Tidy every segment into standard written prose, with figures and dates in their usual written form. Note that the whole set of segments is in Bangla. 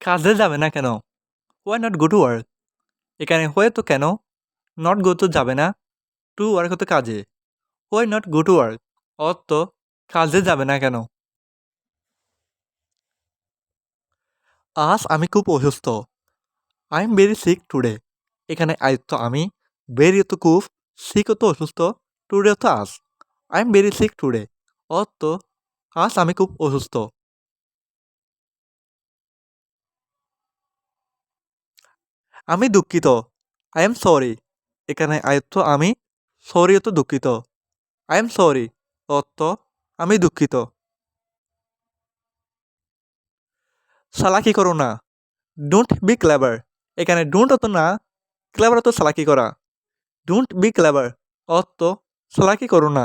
কাজে যাবে না কেন? Why not go to work? এখানে why তো কেন, not go তো যাবে না, to work তো কাজে। Why not go to work? অর্থ কাজে যাবে না কেন? আজ আমি খুব অসুস্থ। I am very sick today. এখানে I তো আমি, very তো খুব, sick তো অসুস্থ, today তো আজ। I am very sick today. অর্থ আজ আমি খুব অসুস্থ। আমি দুঃখিত। I am sorry. এখানে I তো আমি, sorry তো দুঃখিত। I am sorry. অর্থ আমি দুঃখিত। চালাকি করো না। Don't be clever. এখানে ডোন্ট অত না, ক্লেভার অত চালাকি করা। ডোন্ট বি ক্লেভার অর্থ চালাকি করো না।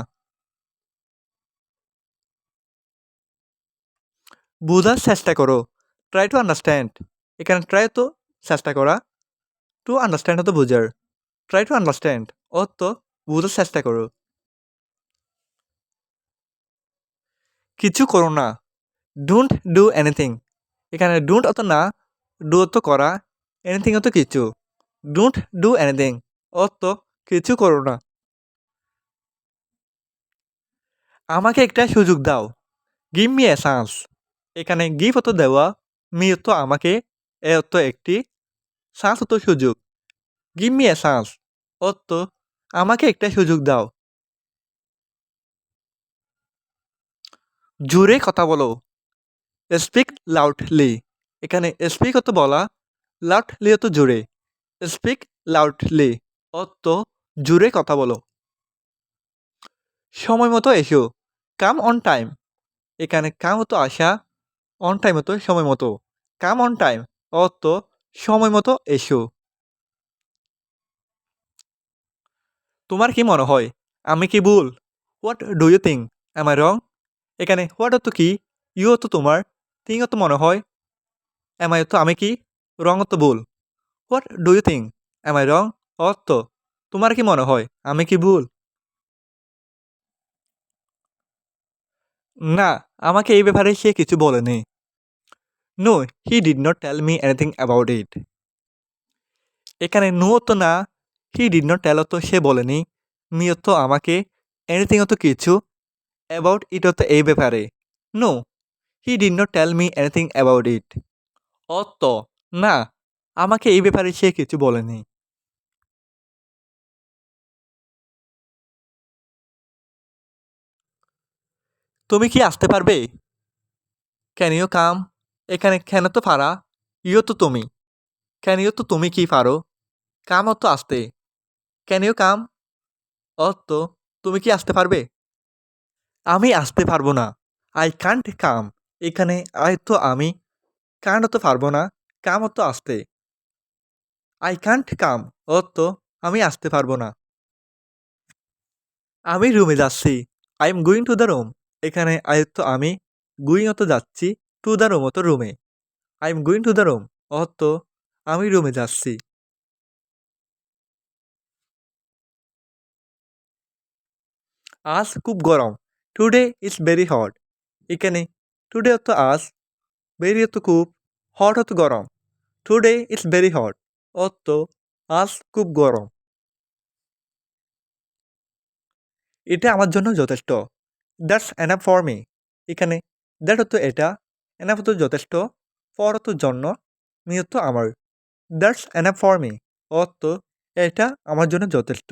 বোঝার চেষ্টা করো। Try to understand. এখানে ট্রাই তো চেষ্টা করা, টু আন্ডারস্ট্যান্ড তো বোঝার। ট্রাই টু আন্ডারস্ট্যান্ড অর্থ বোঝার চেষ্টা করো। কিছু করো না। Don't do anything. এখানে ডোন্ট অত না, ডু অত করা, এনিথিং অত কিছু। ডোন্ট ডু এনিথিং অর্থ কিছু করো না। আমাকে একটা সুযোগ দাও। Give me a chance. এখানে গিভ অত দেওয়া, মি অত আমাকে, এ অত একটি, চান্স অত সুযোগ। গিভ মি এ চান্স অর্থ আমাকে একটা সুযোগ দাও। জোরে কথা বলো। Speak loudly. এখানে স্পিক অত বলা, লাউডলি অত জোরে। স্পিক লাউডলি অর্থ জোরে কথা বলো। সময় মতো এসো। Come on time. এখানে কাম অত আসা, অন টাইম অত সময় মতো। কাম অন টাইম অর্থ সময় মতো এসো। তোমার কি মনে হয়? আমি কি ভুল? What do you think? Am I wrong? এখানে হোয়াট অত কি, ইউ অত তোমার, থিঙ্ক অত মনে হয়, অ্যাম আই অত আমি কি, রং অত ভুল। What do you think? Am I wrong অর্থ তোমার কি মনে হয় আমি কি ভুল? না, আমাকে এই ব্যাপারে সে কিছু বলেনি। No, he did not tell me anything about it. এখানে নো তো না, হি ডিড নট টেল তো সে বলেনি, মি তো আমাকে, এনিথিং তো কিছু, অ্যাবাউট ইট তো এই ব্যাপারে। No, he did not tell me anything about it অর্থ না, আমাকে এই ব্যাপারে সে কিছু বলেনি। তুমি কি আসতে পারবে? Can you come? এখানে ক্যান তো পারা, ইউ তো তুমি, ক্যান ইউ তো তুমি কি পারো, কাম তো আসতে। ক্যান ইউ কাম অর্থ তুমি কি আসতে পারবে? আমি আসতে পারবো না। I can't come. এখানে আই তো আমি, কান্ট তো পারবো না, কাম তো আসতে। আই কান্ট কাম অর্থ আমি আসতে পারবো না। আমি রুমে যাচ্ছি। I am going to the room. এখানে আই তো আমি, গোয়িং তো যাচ্ছি, টু দ্য রুম তো রুমে। I am going to the room অর্থ আমি রুমে যাচ্ছি। আজ খুব গরম। Today is very hot. এখানে টুডে অর্থ আজ, ভেরি অর্থ খুব, হট অর্থ গরম। টুডে ইজ ভেরি হট অর্থ আজ খুব গরম। এটা আমার জন্য যথেষ্ট। That's enough for me. এখানে দ্যাট অর্থ এটা, এনাফ অর্থ যথেষ্ট, ফর অর্থ জন্য, মি অর্থ আমার। দ্যাটস এনাফ ফর মি অর্থ এটা আমার জন্য যথেষ্ট।